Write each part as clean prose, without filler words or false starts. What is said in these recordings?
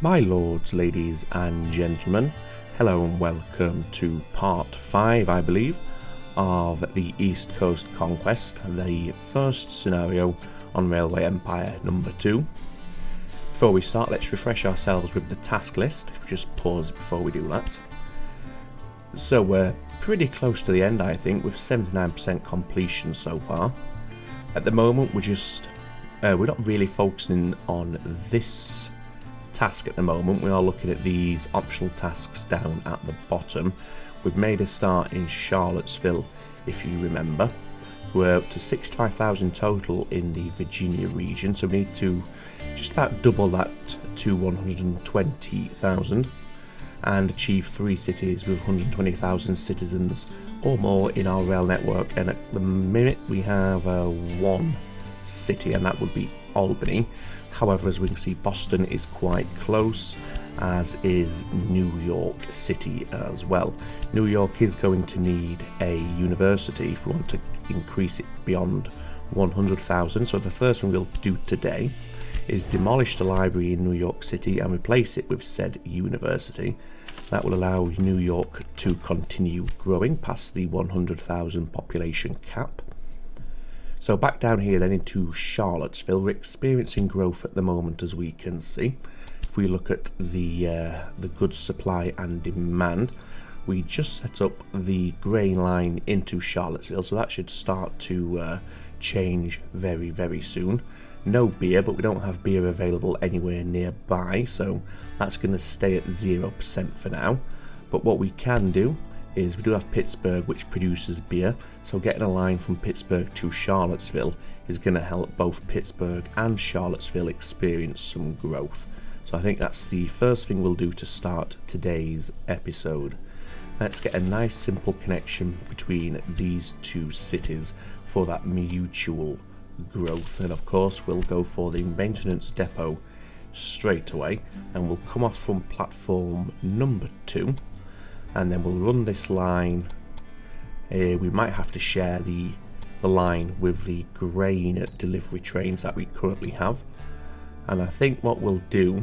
My lords, ladies and gentlemen, hello and welcome to part 5, I believe, of the East Coast Conquest, the first scenario on Railway Empire number 2. Before we start, let's refresh ourselves with the task list. If we just pause before we do that. So we're pretty close to the end, I think, with 79% completion so far. At the moment, we're not really focusing on this task at the moment. We are looking at these optional tasks down at the bottom. We've made a start in Charlottesville, if you remember. We're up to 65,000 total in the Virginia region, so we need to just about double that to 120,000 and achieve 3 cities with 120,000 citizens or more in our rail network. And at the minute we have one city, and that would be Albany. However, as we can see, Boston is quite close, as is New York City as well. New York is going to need a university if we want to increase it beyond 100,000. So the first thing we'll do today is demolish the library in New York City and replace it with said university. That will allow New York to continue growing past the 100,000 population cap. So back down here then into Charlottesville, we're experiencing growth at the moment, as we can see. If we look at the goods supply and demand, we just set up the grain line into Charlottesville, so that should start to change very, very soon. No beer, but we don't have beer available anywhere nearby, so that's going to stay at 0% for now. But what we can do is we do have Pittsburgh, which produces beer, so getting a line from Pittsburgh to Charlottesville is going to help both Pittsburgh and Charlottesville experience some growth. So I think that's the first thing we'll do to start today's episode. Let's get a nice simple connection between these two cities for that mutual growth. And of course we'll go for the maintenance depot straight away, and we'll come off from platform number 2. And then we'll run this line. We might have to share the line with the grain delivery trains that we currently have. And I think what we'll do,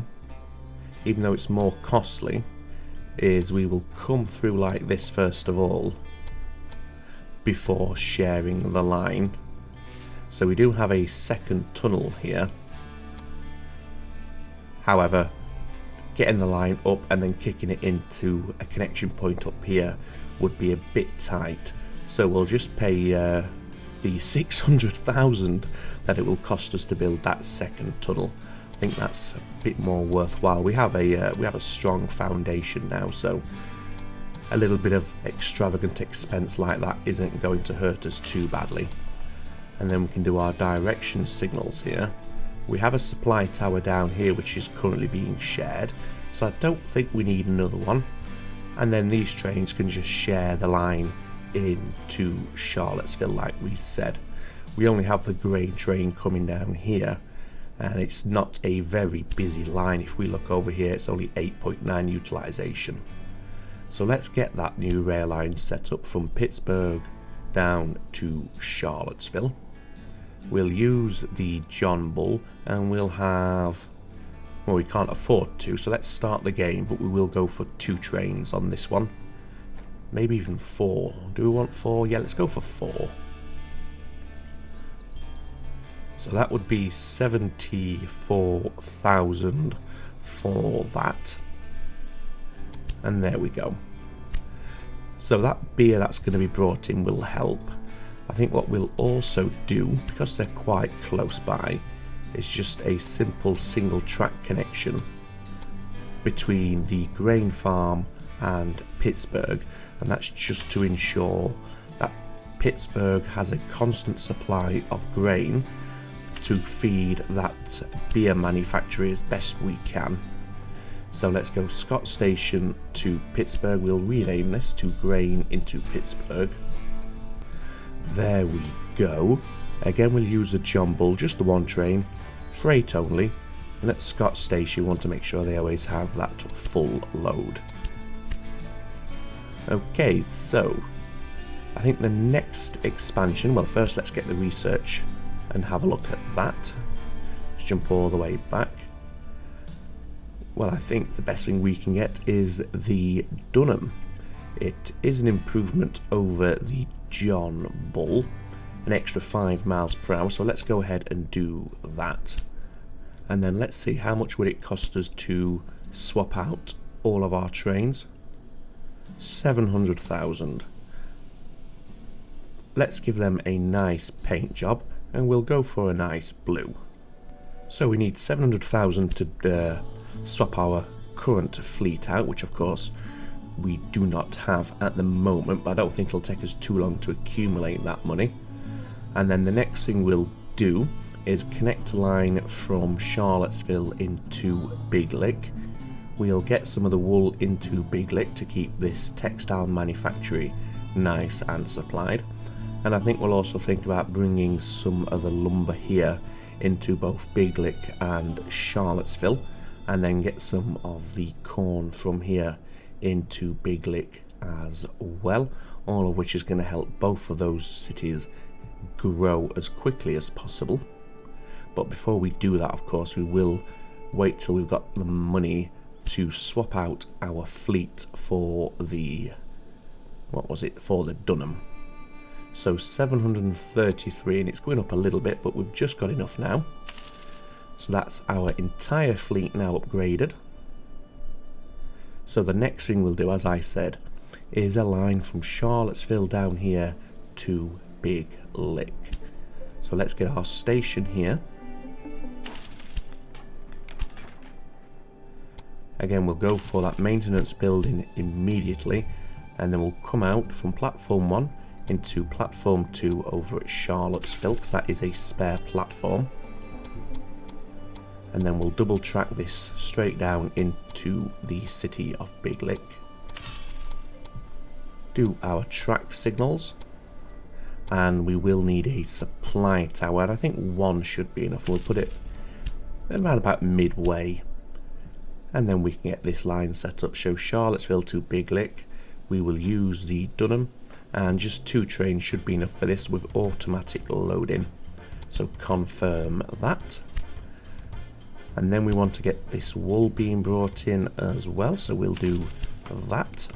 even though it's more costly, is we will come through like this first of all before sharing the line. So we do have a second tunnel here. However, getting the line up and then kicking it into a connection point up here would be a bit tight, so we'll just pay the 600,000 that it will cost us to build that second tunnel. I think that's a bit more worthwhile. We have a strong foundation now, so a little bit of extravagant expense like that isn't going to hurt us too badly. And then we can do our direction signals here. We have a supply tower down here which is currently being shared, so I don't think we need another one. And then these trains can just share the line into Charlottesville like we said. We only have the grain train coming down here, and it's not a very busy line. If we look over here, it's only 8.9 utilization. So let's get that new rail line set up from Pittsburgh down to Charlottesville. We'll use the John Bull, and we'll have, well, we can't afford to, so let's start the game, but we will go for 2 trains on this one. Maybe even 4. Do we want 4? Yeah, let's go for 4. So that would be 74,000 for that. And there we go. So that beer that's going to be brought in will help. I think what we'll also do, because they're quite close by, is just a simple single track connection between the grain farm and Pittsburgh, and that's just to ensure that Pittsburgh has a constant supply of grain to feed that beer manufacturer as best we can. So let's go Scott Station to Pittsburgh. We'll rename this to Grain into Pittsburgh. There we go. Again, we'll use the John Bull, just the one train, freight only, and at Scott Station we want to make sure they always have that full load. Okay, so I think the next expansion, well, first let's get the research and have a look at that. Let's jump all the way back. Well, I think the best thing we can get is the Dunham. It is an improvement over the John Bull, an extra 5 miles per hour, so let's go ahead and do that. And then let's see how much would it cost us to swap out all of our trains. 700,000. Let's give them a nice paint job and we'll go for a nice blue. So we need 700,000 to swap our current fleet out, which of course we do not have at the moment, but I don't think it'll take us too long to accumulate that money. And then the next thing we'll do is connect a line from Charlottesville into Big Lick. We'll get some of the wool into Big Lick to keep this textile manufactory nice and supplied. And I think we'll also think about bringing some of the lumber here into both Big Lick and Charlottesville, and then get some of the corn from here into Big Lick as well, all of which is going to help both of those cities grow as quickly as possible. But before we do that, of course, we will wait till we've got the money to swap out our fleet for the, for the Dunham. So 733, and it's going up a little bit, but we've just got enough now. So that's our entire fleet now upgraded. So the next thing we'll do, as I said, is a line from Charlottesville down here to Big Lick. So let's get our station here. Again, we'll go for that maintenance building immediately, and then we'll come out from platform 1 into platform 2 over at Charlottesville, because that is a spare platform. And then we'll double track this straight down into the city of Big Lick. Do our track signals, and we will need a supply tower, and I think 1 should be enough. We'll put it around about midway, and then we can get this line set up. So Charlottesville to Big Lick, we will use the Dunham, and just 2 trains should be enough for this with automatic loading. So confirm that. And then we want to get this wool being brought in as well, so we'll do that.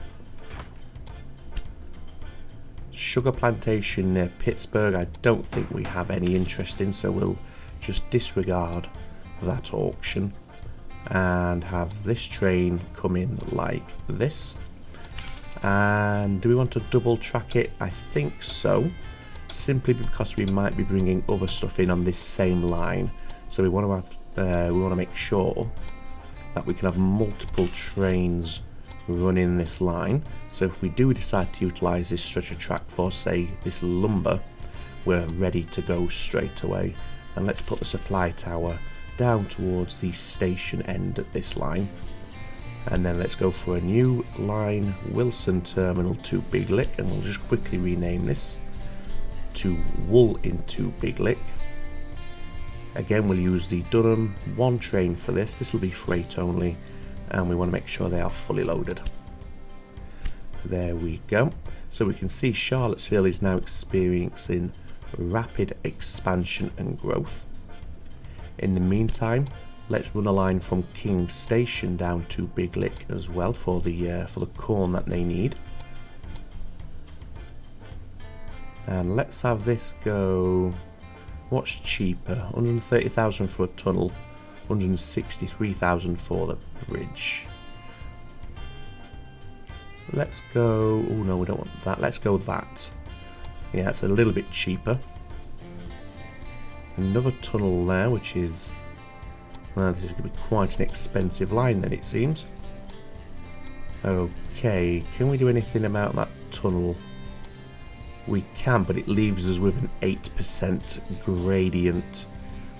Sugar plantation near Pittsburgh, I don't think we have any interest in, so we'll just disregard that auction and have this train come in like this. And do we want to double track it? I think so, simply because we might be bringing other stuff in on this same line, so we want to have we want to make sure that we can have multiple trains running this line. So if we do decide to utilize this stretcher track for, say, this lumber, we're ready to go straight away. And let's put the supply tower down towards the station end at this line, and then let's go for a new line, Wilson Terminal to Big Lick, and we'll just quickly rename this to Wool into Big Lick. Again, we'll use the Dunham, 1 train for this. This will be freight only, and we want to make sure they are fully loaded. There we go. So we can see Charlottesville is now experiencing rapid expansion and growth. In the meantime, let's run a line from King Station down to Big Lick as well for the corn that they need. And let's have this go. What's cheaper? 130,000 for a tunnel, 163,000 for the bridge. Let's go. Oh no, we don't want that. Let's go that. Yeah, it's a little bit cheaper. Another tunnel there, which is, well, this is going to be quite an expensive line then, it seems. Okay, can we do anything about that tunnel? We can, but it leaves us with an 8% gradient,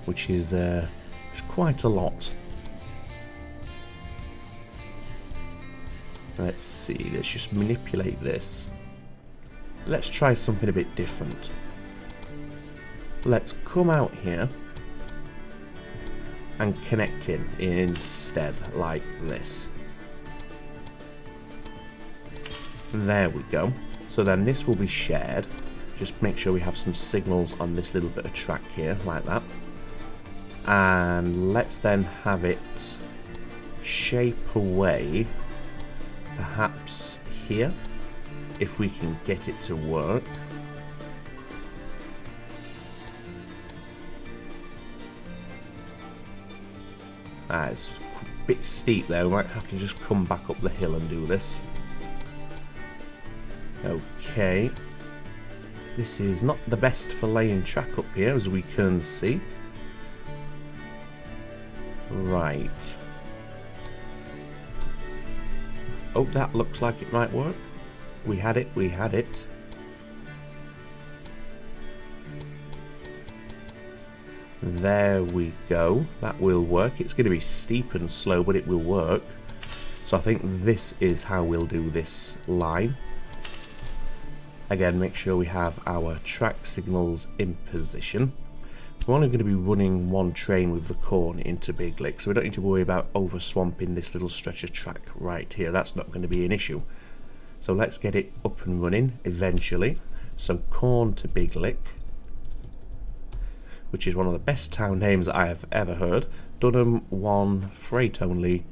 which is quite a lot. Let's see, let's just manipulate this. Let's try something a bit different. Let's come out here and connect in instead, like this. There we go. So then this will be shared. Just make sure we have some signals on this little bit of track here, like that. And let's then have it shape away, perhaps here, if we can get it to work. It's a bit steep there, we might have to just come back up the hill and do this. Okay. This is not the best for laying track up here, as we can see. Right. Oh, that looks like it might work. We had it, we had it. There we go. That will work. It's going to be steep and slow, but it will work. So I think this is how we'll do this line. Again, make sure we have our track signals in position. We're only going to be running one train with the corn into Big Lick, so we don't need to worry about over swamping this little stretch of track right here. That's not going to be an issue. So let's get it up and running eventually. So corn to Big Lick, which is one of the best town names that I have ever heard. Dunham 1, freight only,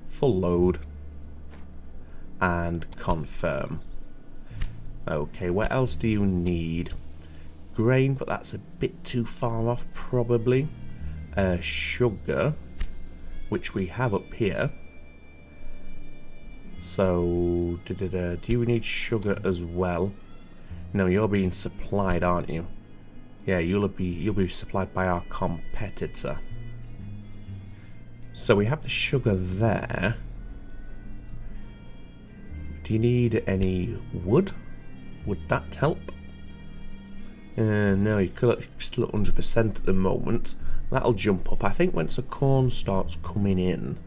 full load, and confirm. Okay, what else do you need? Grain, but that's a bit too far off probably. Sugar, which we have up here. So, do you need sugar as well? No, you're being supplied, aren't you? Yeah, you'll be supplied by our competitor. So we have the sugar there. Do you need any wood? Would that help? No, you're still at 100% at the moment. That'll jump up. I think once the corn starts coming in,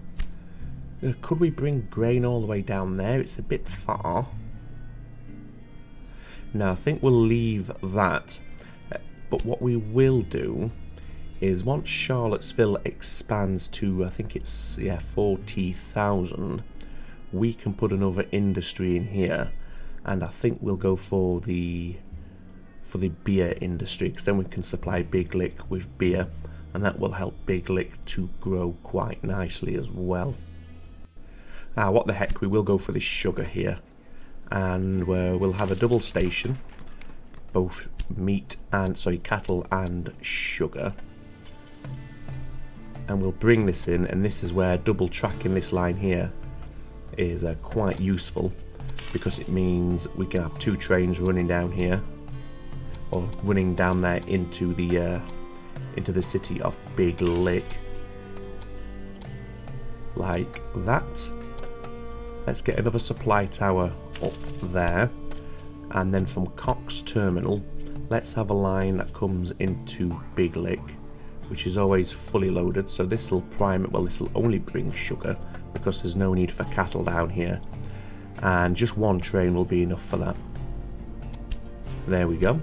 could we bring grain all the way down there? It's a bit far. No, I think we'll leave that. But what we will do is once Charlottesville expands to, I think it's 40,000, we can put another industry in here, and I think we'll go for the beer industry, because then we can supply Big Lick with beer, and that will help Big Lick to grow quite nicely as well. What the heck, we will go for this sugar here, and we'll have a double station, both meat and cattle and sugar, and we'll bring this in, and this is where double tracking this line here is quite useful, because it means we can have two trains running down here, or running down there into the city of Big Lick, like that. Let's get another supply tower up there, and then from Cox Terminal let's have a line that comes into Big Lick, which is always fully loaded. So this will prime it. Well, this will only bring sugar because there's no need for cattle down here, and just one train will be enough for that. There we go.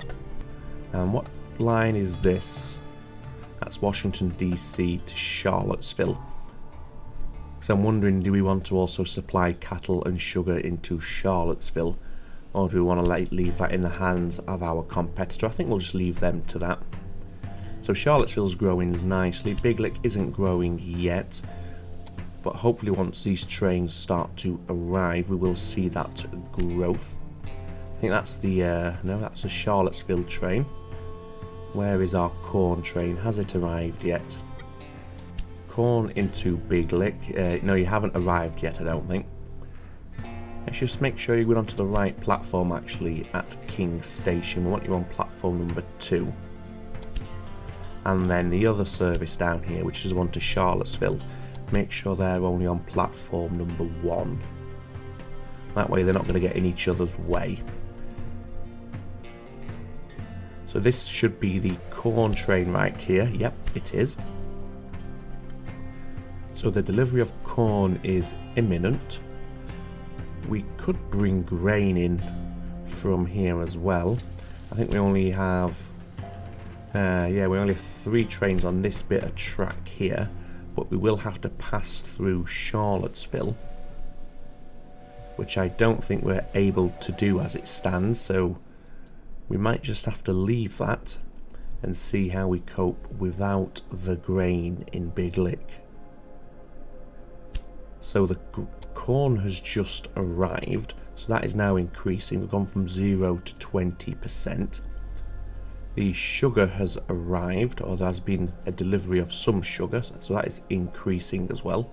And what line is this? That's Washington DC to Charlottesville. So I'm wondering, do we want to also supply cattle and sugar into Charlottesville, or do we want to leave that in the hands of our competitor? I think we'll just leave them to that. So Charlottesville's growing nicely. Big Lick isn't growing yet, but hopefully once these trains start to arrive, we will see that growth. I think that's the no, that's the Charlottesville train. Where is our corn train? Has it arrived yet? Corn into Big Lick. No, you haven't arrived yet, I don't think. Let's just make sure you go onto the right platform actually at King Station. We want you on platform number 2. And then the other service down here, which is the one to Charlottesville, make sure they're only on platform number 1. That way they're not going to get in each other's way. So this should be the corn train right here. Yep, it is. So the delivery of corn is imminent. We could bring grain in from here as well. I think we only have we only have 3 trains on this bit of track here, but we will have to pass through Charlottesville, which I don't think we're able to do as it stands, so we might just have to leave that and see how we cope without the grain in Big Lick. So the corn has just arrived, so that is now increasing. We've gone from 0 to 20%. The sugar has arrived, or there has been a delivery of some sugar, so that is increasing as well.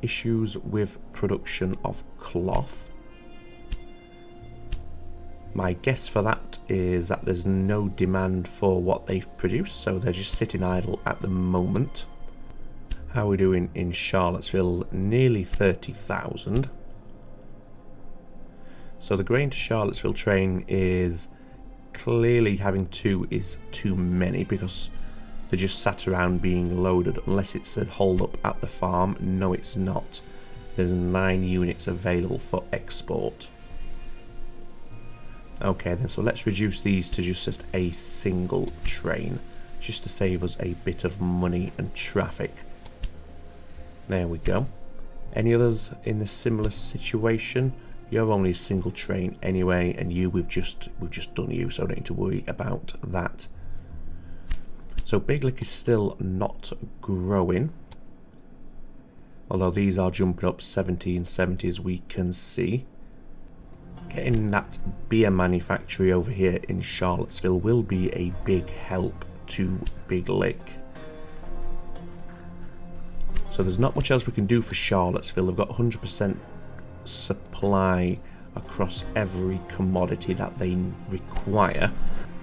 Issues with production of cloth. My guess for that is that there's no demand for what they've produced, so they're just sitting idle at the moment. How are we doing in Charlottesville? Nearly 30,000. So the grain to Charlottesville train is clearly having two is too many, because they're just sat around being loaded, unless it's a hold up at the farm. No, it's not. There's 9 units available for export. Okay then, so let's reduce these to just a single train, just to save us a bit of money and traffic. There we go. Any others in a similar situation? You're only a single train anyway, and we've just done you, so don't need to worry about that. So Big Lick is still not growing, although these are jumping up 70 and 70 as we can see. Getting that beer manufactory over here in Charlottesville will be a big help to Big Lick. So there's not much else we can do for Charlottesville. They've got 100% supply across every commodity that they require.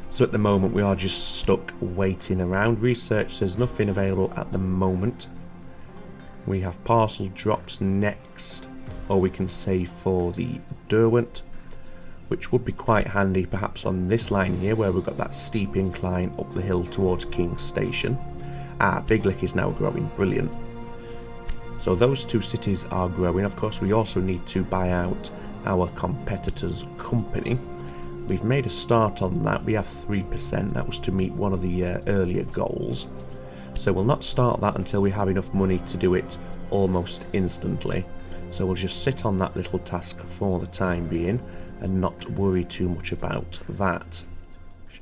So at the moment we are just stuck waiting around. Research says nothing available at the moment. We have parcel drops next, or we can save for the Derwent, which would be quite handy perhaps on this line here, where we've got that steep incline up the hill towards King Station. Big Lick is now growing, brilliant. So those two cities are growing. Of course, we also need to buy out our competitor's company. We've made a start on that. We have 3%. That was to meet one of the earlier goals. So we'll not start that until we have enough money to do it almost instantly. So we'll just sit on that little task for the time being and not worry too much about that.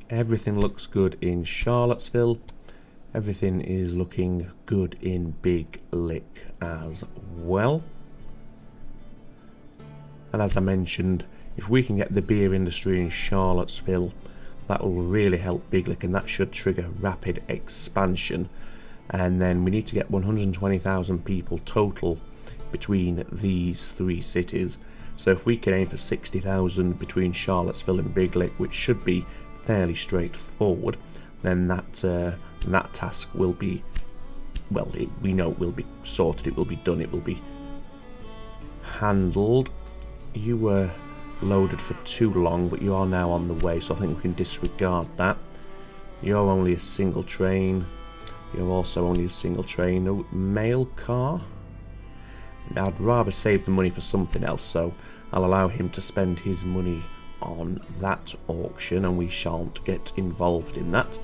Everything looks good in Charlottesville. Everything is looking good in Big Lick as well. And as I mentioned, if we can get the beer industry in Charlottesville, that will really help Big Lick, and that should trigger rapid expansion. And then we need to get 120,000 people total between these 3 cities. So if we can aim for 60,000 between Charlottesville and Big Lick, which should be fairly straightforward, then that task will be, well, we know it will be sorted, it will be done, it will be handled. You were loaded for too long, but you are now on the way, so I think we can disregard that. You're only a single train. You're also only a single train. No mail car. I'd rather save the money for something else, so I'll allow him to spend his money on that auction, and we shan't get involved in that.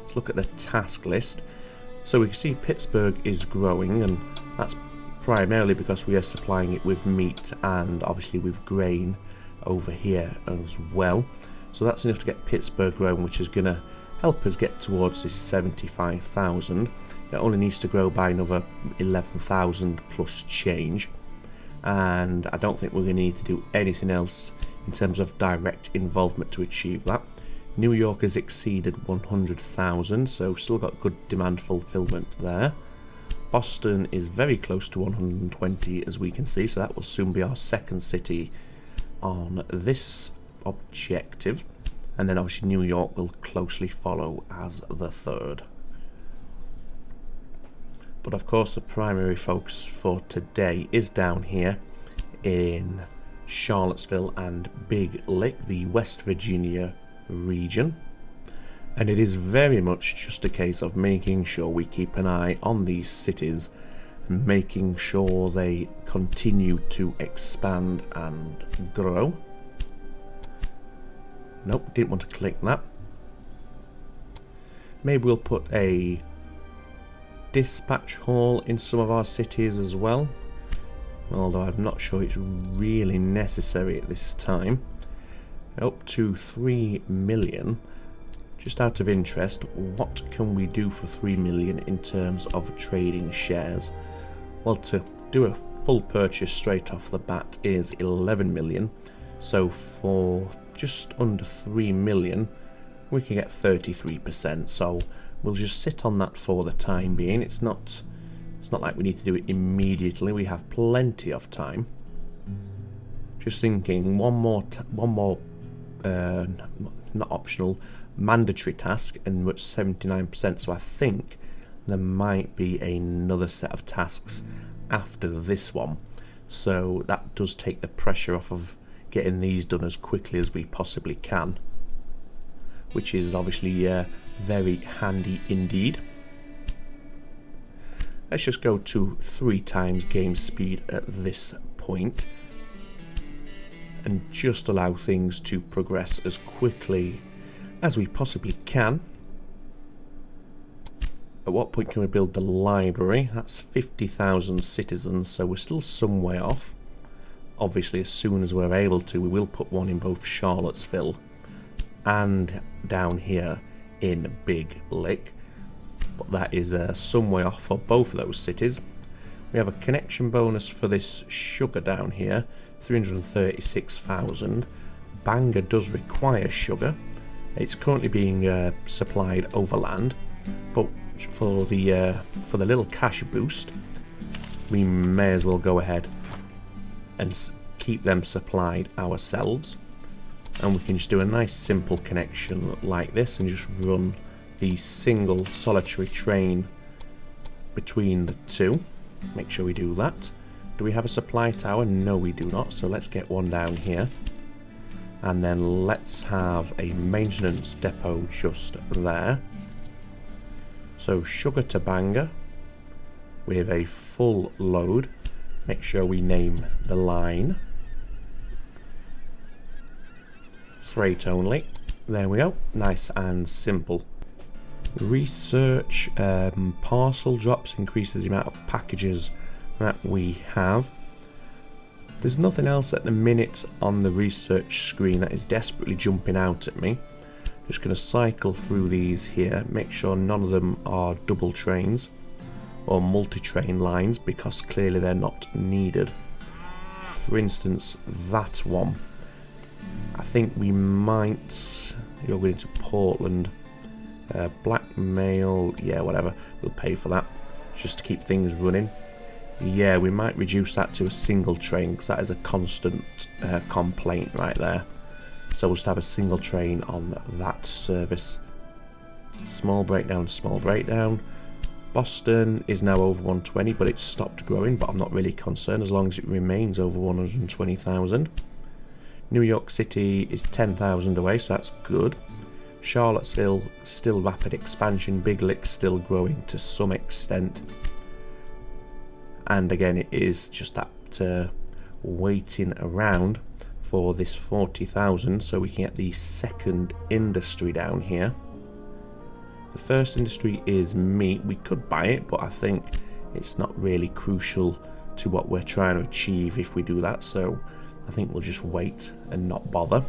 Let's look at the task list. So we can see Pittsburgh is growing, and that's primarily because we are supplying it with meat and obviously with grain over here as well. So that's enough to get Pittsburgh growing, which is going to help us get towards this 75,000. It only needs to grow by another 11,000 plus change, and I don't think we're going to need to do anything else in terms of direct involvement to achieve that. New York has exceeded 100,000, so still got good demand fulfillment there. Boston is very close to 120, as we can see, so that will soon be our second city on this objective, and then obviously New York will closely follow as the third. But of course the primary focus for today is down here in Charlottesville and Big Lick, the West Virginia region, and it is very much just a case of making sure we keep an eye on these cities, making sure they continue to expand and grow. Nope, didn't want to click that. Maybe we'll put a dispatch hall in some of our cities as well, although I'm not sure it's really necessary at this time. Up to 3 million. Just out of interest, what can we do for 3 million in terms of trading shares? Well, to do a full purchase straight off the bat is 11 million. So for just under 3 million, we can get 33%. So we'll just sit on that for the time being. It's not like we need to do it immediately. We have plenty of time. Just thinking, one more not optional, mandatory task, and which 79%. So I think there might be another set of tasks after this one. So that does take the pressure off of getting these done as quickly as we possibly can, which is obviously very handy indeed. Let's just go to 3 times game speed at this point and just allow things to progress as quickly as we possibly can. At what point can we build the library? That's 50,000 citizens, so we're still some way off. Obviously, as soon as we're able to, we will put one in both Charlottesville and down here in Big Lick. But that is some way off for both of those cities. We have a connection bonus for this sugar down here, 336,000. Bangor does require sugar. It's currently being supplied overland, but for the little cash boost, we may as well go ahead and keep them supplied ourselves, and we can just do a nice simple connection like this and just run the single solitary train between the two. Make sure we do that. Do we have a supply tower? No, we do not, so let's get one down here, and then let's have a maintenance depot just there. So sugar to Bangor with a full load. Make sure we name the line freight only. There we go, nice and simple. Research parcel drops increases the amount of packages that we have. There's nothing else at the minute on the research screen that is desperately jumping out at me. Just going to cycle through these here, make sure none of them are double trains or multi-train lines, because clearly they're not needed. For instance, that one, I think we might, you're going to Portland, blackmail, yeah, whatever, we'll pay for that just to keep things running. Yeah, we might reduce that to a single train, because that is a constant complaint right there. So we'll just have a single train on that service. Small breakdown, small breakdown. Boston is now over 120, but it's stopped growing, but I'm not really concerned as long as it remains over 120,000. New York City is 10,000 away, so that's good. Charlottesville, still rapid expansion. Big Lick still growing to some extent. And again, it is just that waiting around for this 40,000 so we can get the second industry down here. The first industry is meat. We could buy it, but I think it's not really crucial to what we're trying to achieve if we do that, so I think we'll just wait and not bother.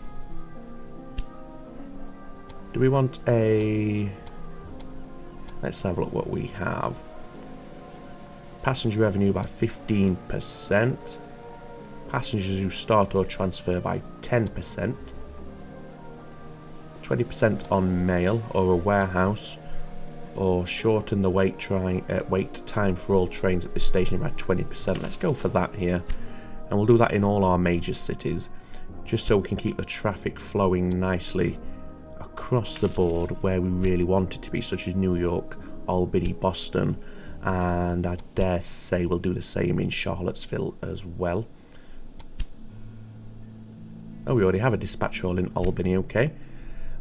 Do we want a... Let's have a look what we have. Passenger revenue by 15%. Passengers who start or transfer by 10%. 20% on mail or a warehouse, or shorten the wait time for all trains at this station by 20%. Let's go for that here, and we'll do that in all our major cities, just so we can keep the traffic flowing nicely across the board where we really want it to be, such as New York, Albany, Boston, and I dare say we'll do the same in Charlottesville as well. Oh, we already have a dispatch hall in Albany, okay.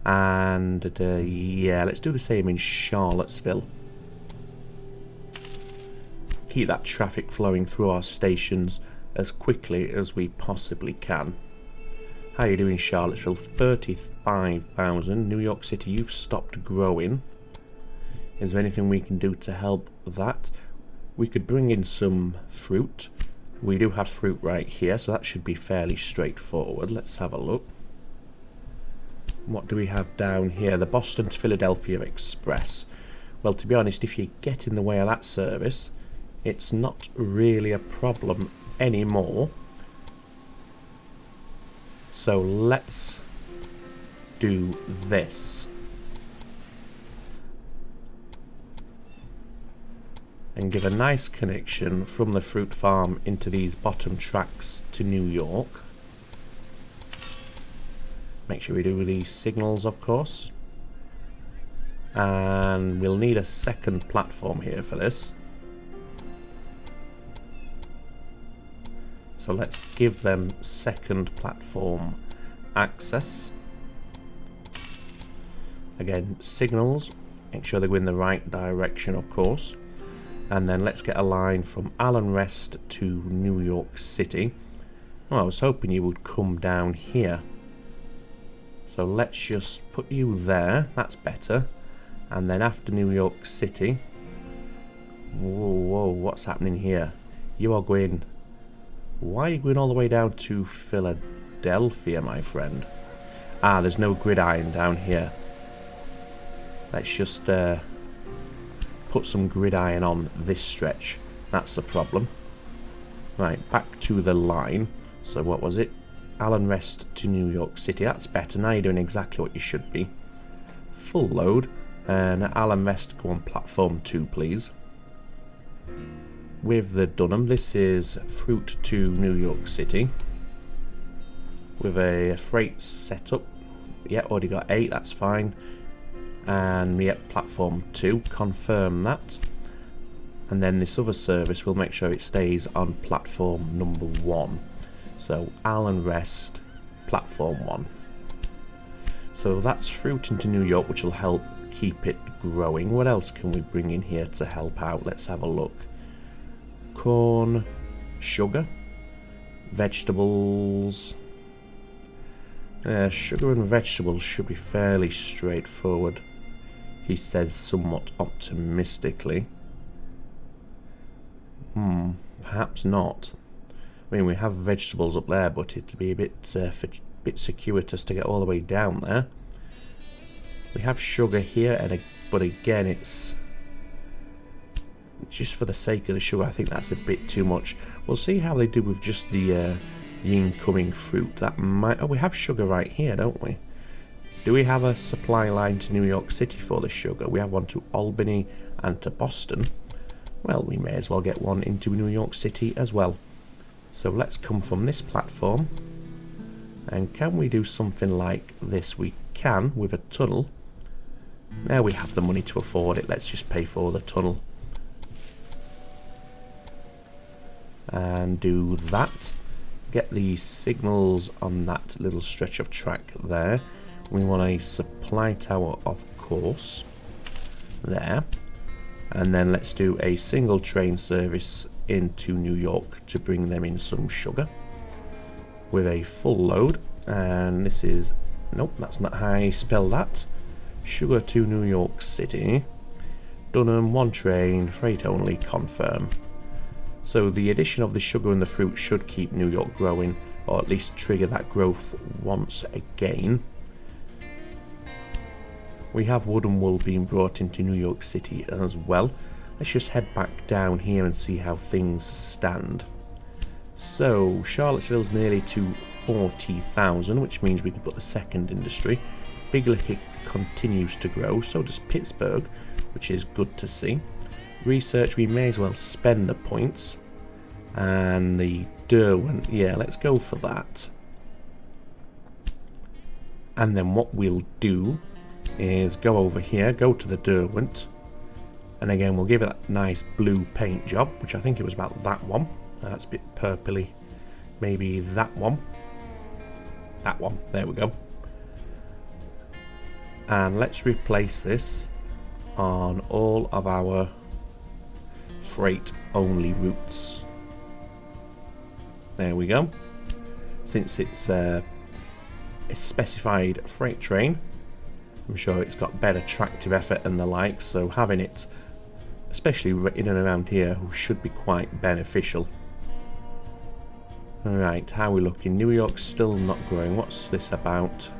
And yeah, let's do the same in Charlottesville. Keep that traffic flowing through our stations as quickly as we possibly can. How are you doing, Charlottesville? 35,000. New York City, you've stopped growing. Is there anything we can do to help that? We could bring in some fruit. We do have fruit right here, so that should be fairly straightforward. Let's have a look. What do we have down here? The Boston to Philadelphia Express. Well, to be honest, if you get in the way of that service, it's not really a problem anymore. So let's do this. And give a nice connection from the fruit farm into these bottom tracks to New York. Make sure we do these signals, of course. And we'll need a second platform here for this. So let's give them second platform access. Again, signals. Make sure they go in the right direction, of course. And then let's get a line from Allen Rest to New York City. Well, I was hoping you would come down here. So let's just put you there. That's better. And then after New York City... Whoa, what's happening here? You are going... Why are you going all the way down to Philadelphia, my friend? Ah, there's no gridiron down here. Let's just... put some gridiron on this stretch. That's the problem. Right, back to the line. So what was it? Allen Rest to New York City. That's better. Now you're doing exactly what you should be. Full load. And Allen Rest, go on platform 2, please. With the Dunham, this is fruit to New York City. With a freight setup. Yeah, already got 8, that's fine. And we at platform 2, confirm that. And then this other service, we'll make sure it stays on platform number 1. So Allen Rest, platform 1. So that's fruit into New York, which will help keep it growing. What else can we bring in here to help out? Let's have a look. Corn, sugar, vegetables. Sugar and vegetables should be fairly straightforward, he says somewhat optimistically. Perhaps not. I mean, we have vegetables up there, but it'd be a bit circuitous to get all the way down there. We have sugar here, but again, it's just for the sake of the sugar. I think that's a bit too much. We'll see how they do with just the incoming fruit. That might... Oh, we have sugar right here, don't we? Do we have a supply line to New York City for the sugar? We have one to Albany and to Boston. Well, we may as well get one into New York City as well. So let's come from this platform. And can we do something like this? We can with a tunnel. There, we have the money to afford it. Let's just pay for the tunnel. And do that. Get the signals on that little stretch of track there. We want a supply tower, of course. There. And then let's do a single train service into New York to bring them in some sugar. With a full load. And this is... Nope, that's not how I spell that. Sugar to New York City. Dunham, 1 train, freight only, confirm. So the addition of the sugar and the fruit should keep New York growing, or at least trigger that growth once again. We have wood and wool being brought into New York City as well. Let's just head back down here and see how things stand. So Charlottesville's nearly to 40,000, which means we can put the second industry. Big Lick continues to grow, so does Pittsburgh, which is good to see. Research, we may as well spend the points. And the Derwent, yeah, let's go for that. And then what we'll do is go over here, go to the Derwent, and again we'll give it that nice blue paint job, which I think it was about that one. That's a bit purpley. Maybe that one. That one, there we go. And let's replace this on all of our freight only routes. There we go. Since it's a specified freight train, I'm sure it's got better tractive effort and the like, so having it, especially in and around here, should be quite beneficial. Alright, how are we looking? New York's still not growing. What's this about?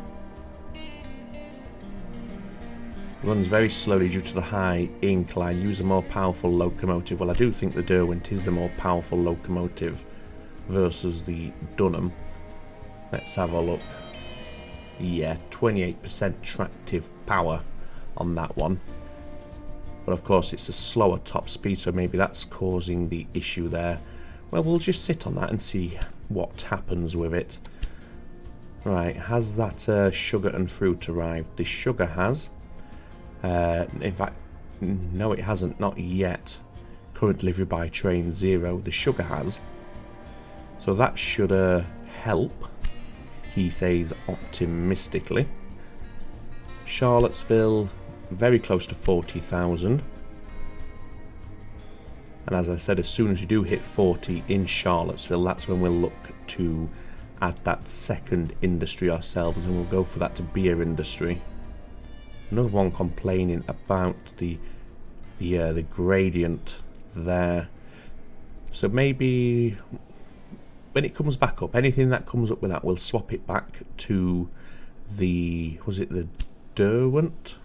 Runs very slowly due to the high incline. Use a more powerful locomotive. Well, I do think the Derwent is the more powerful locomotive versus the Dunham. Let's have a look. Yeah, 28% tractive power on that one. But of course it's a slower top speed, so maybe that's causing the issue there. Well, we'll just sit on that and see what happens with it. Right, has that sugar and fruit arrived? The sugar has. In fact, no it hasn't, not yet. Current delivery by train 0. The sugar has. So that should help, he says optimistically. Charlottesville, very close to 40,000. And as I said, as soon as you do hit 40 in Charlottesville, that's when we'll look to add that second industry ourselves, and we'll go for that to beer industry. Another one complaining about the gradient there. So maybe when it comes back up, anything that comes up with that, we'll swap it back to the, was it the Derwent?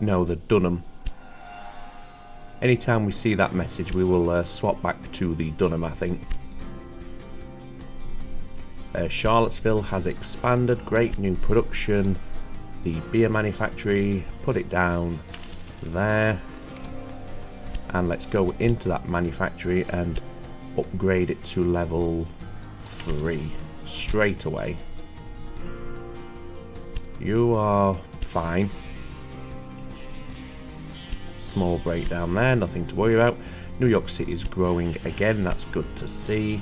No, the Dunham. Anytime we see that message, we will swap back to the Dunham, I think. Charlottesville has expanded, great new production. The beer manufactory, put it down there. And let's go into that manufactory and upgrade it to level 3 straight away. You are fine. Small breakdown there, nothing to worry about. New York City is growing again, that's good to see.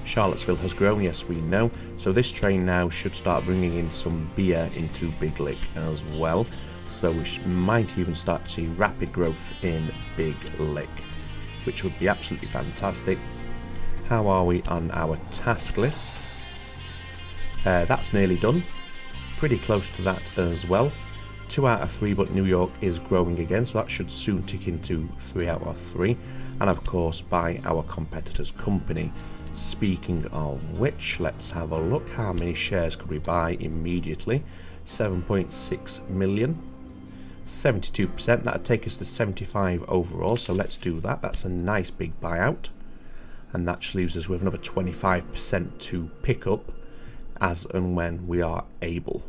Charlottesville has grown, yes we know. So this train now should start bringing in some beer into Big Lick as well. So we might even start to see rapid growth in Big Lick, which would be absolutely fantastic. How are we on our task list? That's nearly done. Pretty close to that as well. 2 out of 3, but New York is growing again, so that should soon tick into 3 out of 3. And of course by our competitor's company. Speaking of which, let's have a look. How many shares could we buy immediately? 7.6 million. 72%, that would take us to 75 overall, so let's do that. That's a nice big buyout. And that just leaves us with another 25% to pick up as and when we are able.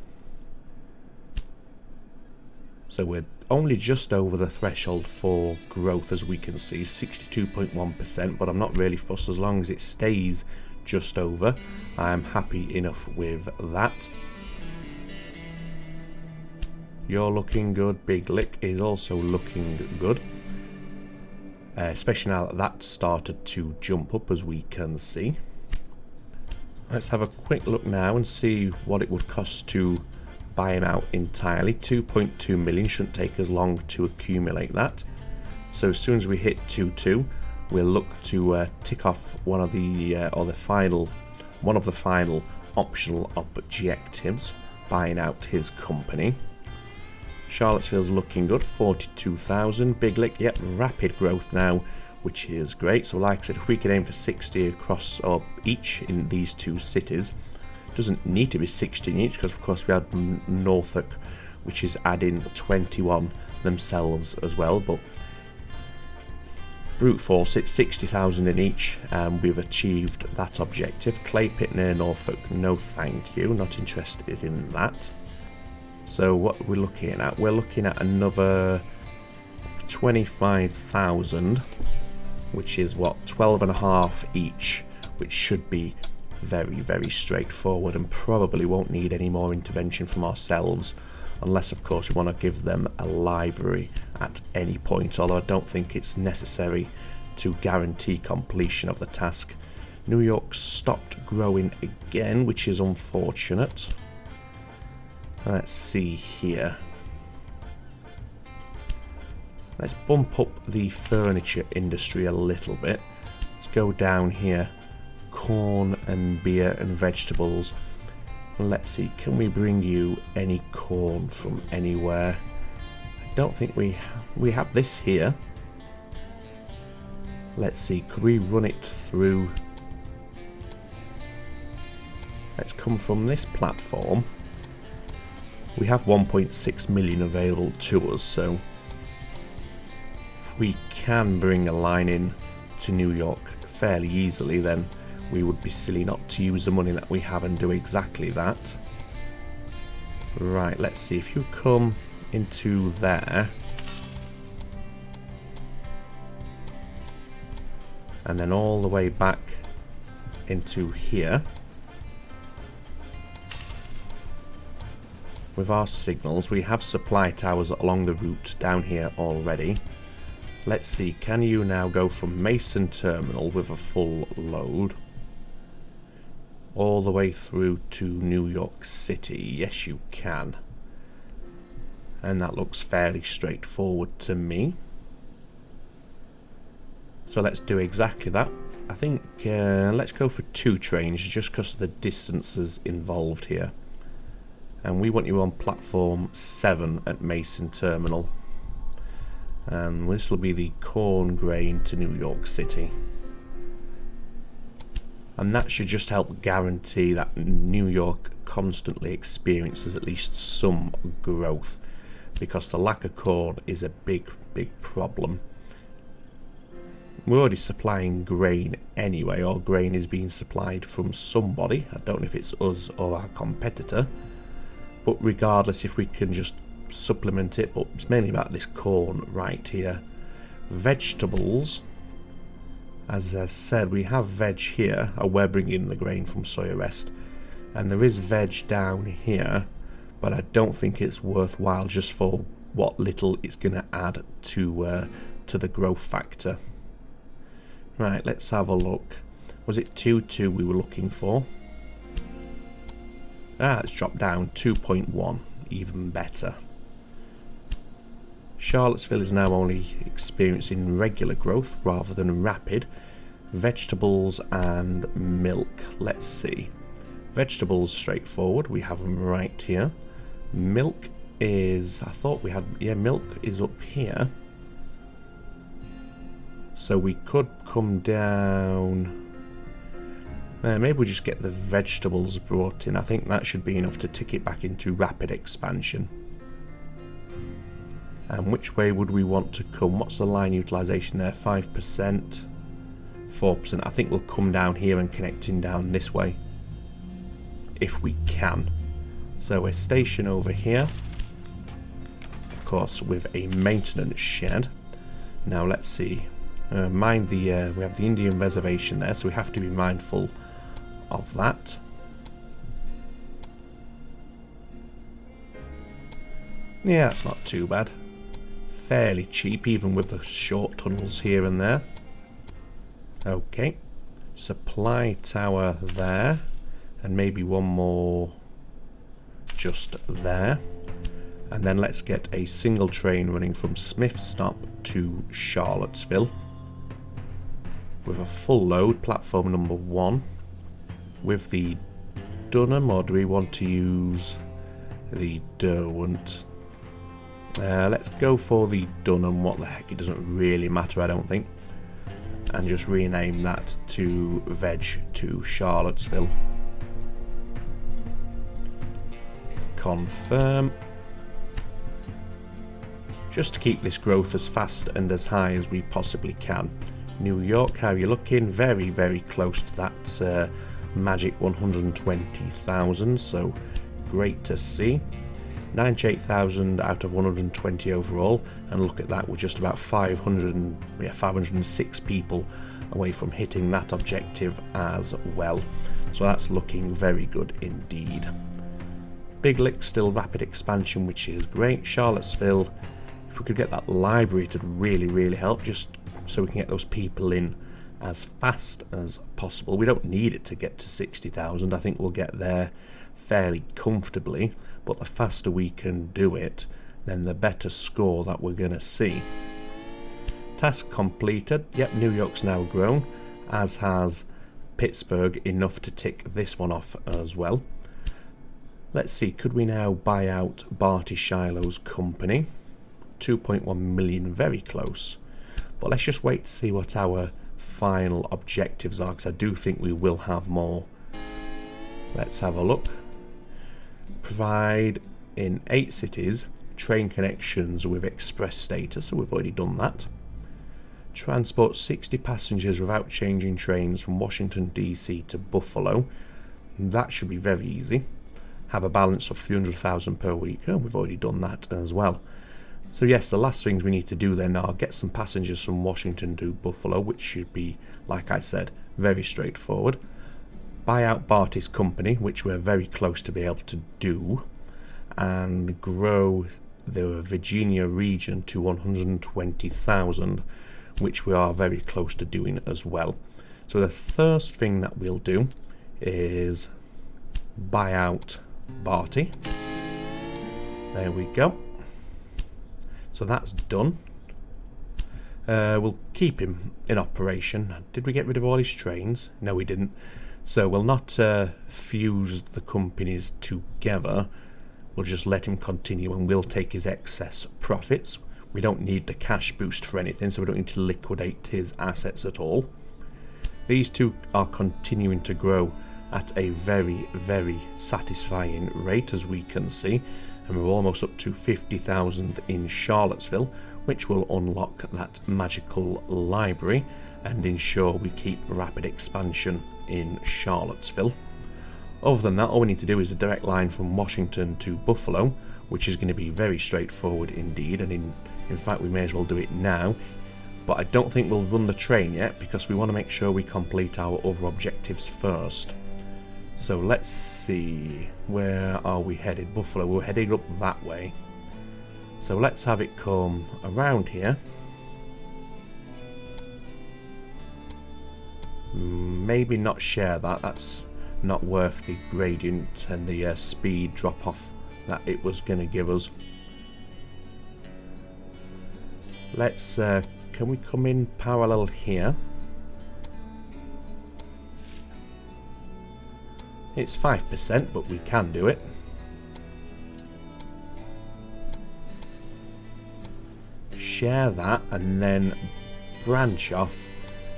So we're only just over the threshold for growth, as we can see, 62.1%, but I'm not really fussed as long as it stays just over. I'm happy enough with that. You're looking good. Big Lick is also looking good, especially now that that's started to jump up, as we can see. Let's have a quick look now and see what it would cost to buy him out entirely. 2.2 million, shouldn't take as long to accumulate that. So as soon as we hit 2.2, we'll look to tick off one of the final optional objectives, buying out his company. Charlottesville's looking good, 42,000. Big Lick, yep, rapid growth now, which is great. So like I said, if we can aim for 60 across or each in these 2 cities, doesn't need to be 16 each, because of course we had Norfolk, which is adding 21 themselves as well, but brute force it's 60,000 in each, and we've achieved that objective. Clay pit near Norfolk, no thank you, not interested in that. So what we're looking at, we're looking at another 25,000, which is what, 12.5 each, which should be very, very straightforward and probably won't need any more intervention from ourselves, unless of course we want to give them a library at any point, although I don't think it's necessary to guarantee completion of the task. New York stopped growing again, which is unfortunate. Let's see here. Let's bump up the furniture industry a little bit. Let's go down here. Corn and beer and vegetables. Let's see, can we bring you any corn from anywhere? I don't think we have this here. Let's see, could we run it through? Let's come from this platform. We have 1.6 million available to us, so if we can bring a line in to New York fairly easily, then we would be silly not to use the money that we have and do exactly that. Right, let's see, if you come into there and then all the way back into here with our signals, we have supply towers along the route down here already. Let's see, can you now go from Mason Terminal with a full load all the way through to New York City? Yes, you can. And that looks fairly straightforward to me. So let's do exactly that. I think let's go for 2 trains just because of the distances involved here. And we want you on platform 7 at Mason Terminal. And this will be the corn grain to New York City. And that should just help guarantee that New York constantly experiences at least some growth, because the lack of corn is a big problem. We're already supplying grain anyway, or grain is being supplied from somebody. I don't know if it's us or our competitor, but regardless, if we can just supplement it, but it's mainly about this corn right here. Vegetables, as I said, we have veg here. We're bringing the grain from Soya Rest, and there is veg down here, but I don't think it's worthwhile just for what little it's going to add to the growth factor. Right, let's have a look. Was it 2.2 we were looking for? It's dropped down 2.1, even better. Charlottesville is now only experiencing regular growth rather than rapid. Vegetables and milk, let's see. Vegetables straightforward, we have them right here. Milk is, I thought we had, yeah, milk is up here. So we could come down. Maybe we just get the vegetables brought in. I think that should be enough to tick it back into rapid expansion. And which way would we want to come? What's the line utilization there? 5%, 4%. I think we'll come down here and connecting down this way, if we can. So a station over here, of course, with a maintenance shed. Now let's see. Mind the we have the Indian reservation there, so we have to be mindful of that. Yeah, it's not too bad. Fairly cheap, even with the short tunnels here and there. Okay, supply tower there, and maybe one more just there. And then let's get a single train running from Smith Stop to Charlottesville with a full load, platform number 1, with the Dunham, or do we want to use the Derwent? Let's go for the Dunham. What the heck, it doesn't really matter, I don't think. And just rename that to Veg to Charlottesville. Confirm. Just to keep this growth as fast and as high as we possibly can. New York, how are you looking? Very, very close to that magic 120,000, so great to see. 98,000 out of 120 overall, and look at that, we're just about 506 people away from hitting that objective as well. So that's looking very good indeed. Big Lick still rapid expansion, which is great. Charlottesville, if we could get that library, it would really help, just so we can get those people in as fast as possible. We don't need it to get to 60,000. I think we'll get there fairly comfortably, but the faster we can do it, then the better score that we're going to see. Task completed. Yep, New York's now grown, as has Pittsburgh, enough to tick this one off as well. Let's see, could we now buy out Barty Shiloh's company? 2.1 million, very close. But let's just wait to see what our final objectives are, because I do think we will have more. Let's have a look. Provide in 8 cities, train connections with express status, so we've already done that. Transport 60 passengers without changing trains from Washington DC to Buffalo. That should be very easy. Have a balance of 300,000 per week. Oh, we've already done that as well. So yes, the last things we need to do then are get some passengers from Washington to Buffalo, which should be, like I said, very straightforward. Buy out Barty's company, which we're very close to be able to do, and grow the Virginia region to 120,000, which we are very close to doing as well. So the first thing that we'll do is buy out Barty. There we go. So that's done. We'll keep him in operation. Did we get rid of all his trains? No, we didn't. So we'll not fuse the companies together. We'll just let him continue and we'll take his excess profits. We don't need the cash boost for anything, so we don't need to liquidate his assets at all. These two are continuing to grow at a very, very satisfying rate, as we can see, and we're almost up to 50,000 in Charlottesville, which will unlock that magical library and ensure we keep rapid expansion in Charlottesville. Other than that, all we need to do is a direct line from Washington to Buffalo, which is going to be very straightforward indeed, and in fact we may as well do it now. But I don't think we'll run the train yet because we want to make sure we complete our other objectives first. So let's see, where are we headed? Buffalo, we're heading up that way. So let's have it come around here. Maybe not share that, that's not worth the gradient and the speed drop off that it was going to give us. Let's, can we come in parallel here? It's 5%, but we can do it. Share that and then branch off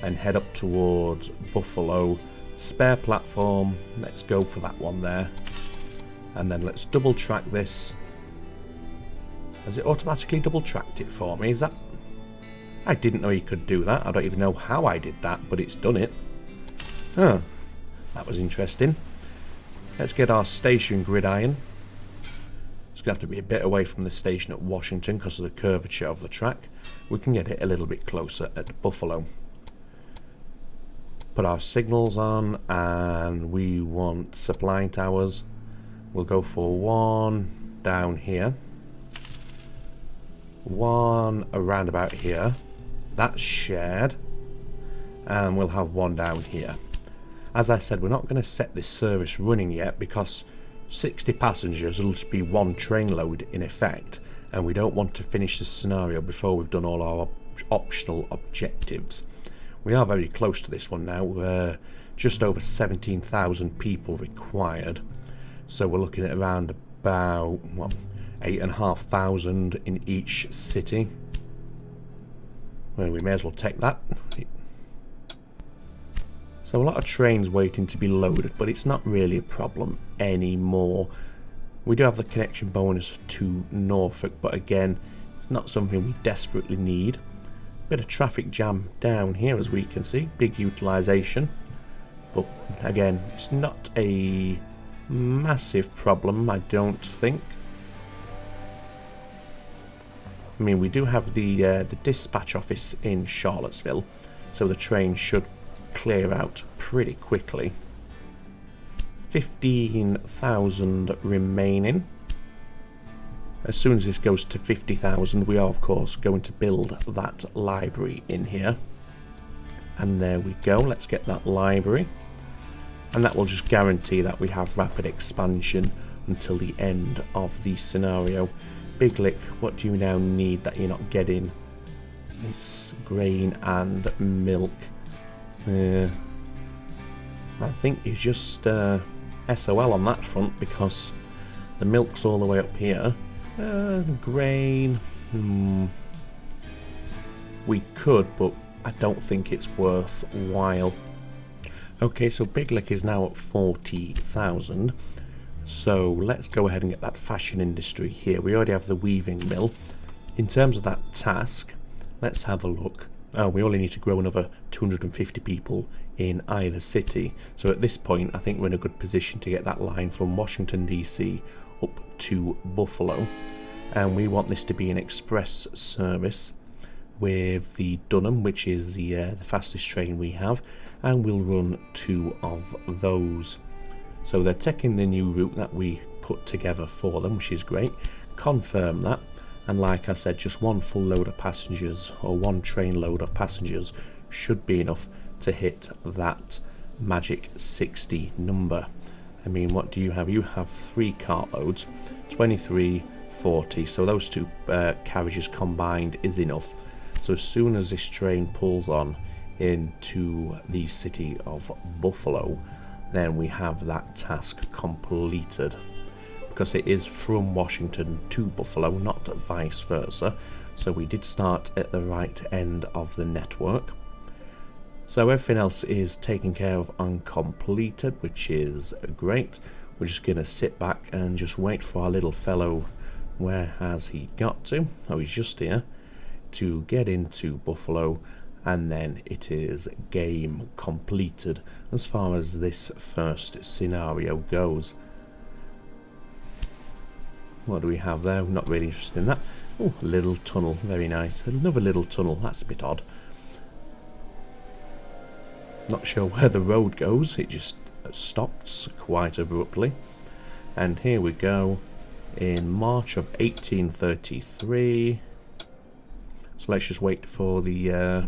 and head up towards Buffalo. Spare platform, let's go for that one there. And then let's double track this. Has it automatically double tracked it for me? Is that... I didn't know you could do that. I don't even know how I did that, but it's done it. Huh, that was interesting. Let's get our station gridiron. It's going to have to be a bit away from the station at Washington because of the curvature of the track. We can get it a little bit closer at Buffalo. Put our signals on, and we want supply towers. We'll go for one down here, one around about here. That's shared, and we'll have one down here. As I said, we're not going to set this service running yet because 60 passengers will just be one train load in effect, and we don't want to finish the scenario before we've done all our optional objectives. We are very close to this one now. We're just over 17,000 people required, so we're looking at around about, what, 8,500 in each city. Well, we may as well take that. So a lot of trains waiting to be loaded, but it's not really a problem anymore. We do have the connection bonus to Norfolk, but again, it's not something we desperately need. Bit of traffic jam down here, as we can see. Big utilisation, but again, it's not a massive problem, I don't think. I mean, we do have the dispatch office in Charlottesville, so the train should clear out pretty quickly. 15,000 remaining. As soon as this goes to 50,000, we are of course going to build that library in here. And there we go, let's get that library. And that will just guarantee that we have rapid expansion until the end of the scenario. Big Lick, what do you now need that you're not getting? It's grain and milk. I think it's just SOL on that front because the milk's all the way up here. Grain, we could, but I don't think it's worthwhile. Okay, so Big Lick is now at 40,000. So let's go ahead and get that fashion industry here. We already have the weaving mill. In terms of that task, let's have a look. Oh, we only need to grow another 250 people in either city. So at this point, I think we're in a good position to get that line from Washington DC up to Buffalo. And we want this to be an express service with the Dunham, which is the fastest train we have, and we'll run 2 of those. So they're taking the new route that we put together for them, which is great. Confirm that. And like I said, just 1 full load of passengers, or 1 train load of passengers, should be enough to hit that magic 60 number. I mean, what do you have? You have 3 cartloads, 23, 40. So those 2 carriages combined is enough. So as soon as this train pulls on into the city of Buffalo, then we have that task completed. Because it is from Washington to Buffalo, not vice versa. So we did start at the right end of the network. So everything else is taken care of and completed, which is great. We're just going to sit back and just wait for our little fellow. Where has he got to? Oh, he's just here. To get into Buffalo, and then it is game completed as far as this first scenario goes. What do we have there? I'm not really interested in that. Oh, a little tunnel, very nice. Another little tunnel, that's a bit odd. Not sure where the road goes, it just stops quite abruptly. And here we go in March of 1833. So let's just wait for the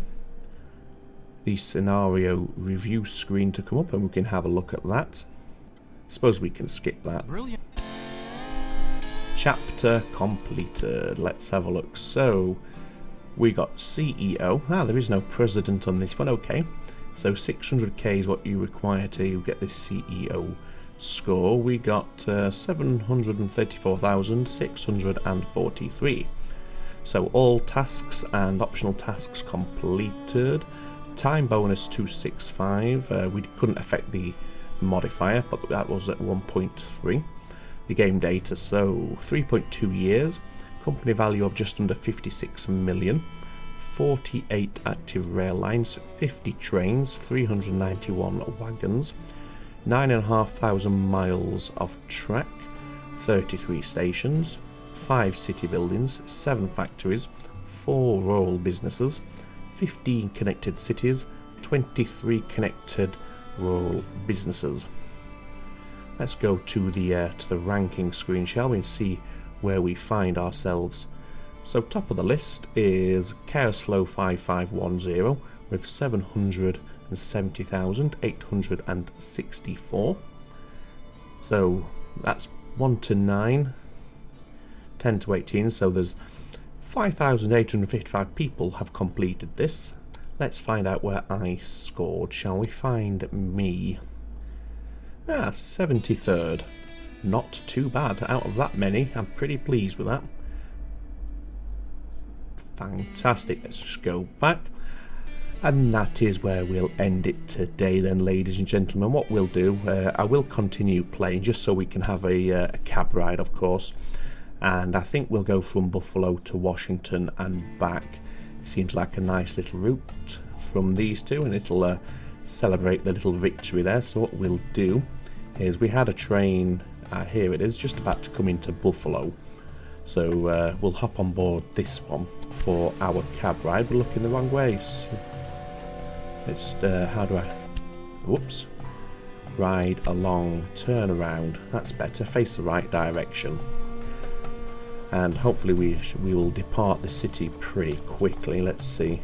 scenario review screen to come up and we can have a look at that. Suppose we can skip that. Brilliant. Chapter completed. Let's have a look. So we got CEO. There is no president on this one. Okay. So 600k is what you require to get this CEO score. We got 734,643. So all tasks and optional tasks completed. Time bonus 265. We couldn't affect the modifier, but that was at 1.3. The game data, so 3.2 years. Company value of just under 56 million. 48 active rail lines, 50 trains, 391 wagons, 9,500 miles of track, 33 stations, 5 city buildings, 7 factories, 4 rural businesses, 15 connected cities, 23 connected rural businesses. Let's go to the ranking screen, shall we, and see where we find ourselves. So top of the list is Chaos Flow 5510 with 770,864. So that's 1 to 9, 10 to 18. So there's 5,855 people have completed this. Let's find out where I scored. Shall we find me? 73rd. Not too bad. Out of that many, I'm pretty pleased with that. Fantastic. Let's just go back. And that is where we'll end it today then, ladies and gentlemen. What we'll do, I will continue playing just so we can have a cab ride, of course. And I think we'll go from Buffalo to Washington and back. It seems like a nice little route from these two, and it'll celebrate the little victory there. So what we'll do is, we had a train, here it is, just about to come into Buffalo. So we'll hop on board this one for our cab ride. We're looking the wrong way. So it's, how do I, whoops, ride along, turn around, that's better, face the right direction. And hopefully we will depart the city pretty quickly. Let's see.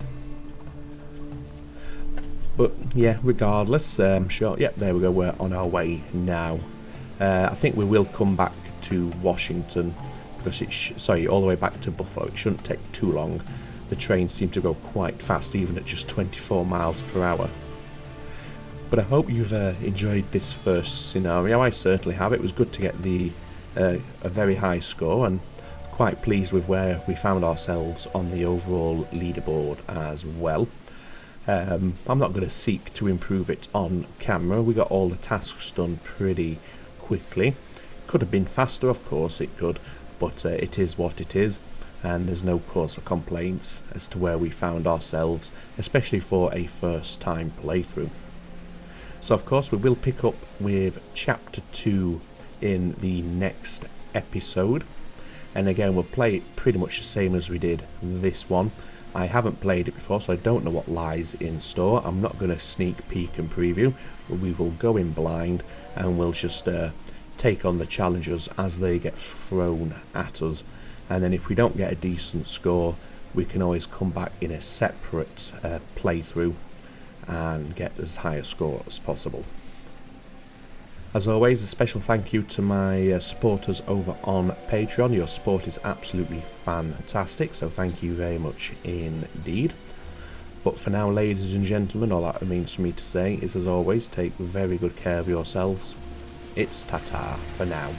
But yeah, regardless, sure, yep, there we go, we're on our way now. I think we will come back to Washington, because it's, sorry, all the way back to Buffalo. It shouldn't take too long. The trains seem to go quite fast, even at just 24 miles per hour. But I hope you've enjoyed this first scenario. I certainly have. It was good to get a very high score, and quite pleased with where we found ourselves on the overall leaderboard as well. I'm not going to seek to improve it on camera. We got all the tasks done pretty quickly. could have been faster, of course it could, but it is what it is, and there's no cause for complaints as to where we found ourselves, especially for a first time playthrough. So of course we will pick up with chapter 2 in the next episode, and again we'll play it pretty much the same as we did this one. I haven't played it before, so I don't know what lies in store. I'm not going to sneak peek and preview. We will go in blind and we'll just take on the challenges as they get thrown at us, and then if we don't get a decent score we can always come back in a separate playthrough and get as high a score as possible. As always, a special thank you to my supporters over on Patreon. Your support is absolutely fantastic, so thank you very much indeed. But for now, ladies and gentlemen, all that remains for me to say is, as always, take very good care of yourselves. It's ta-ta for now.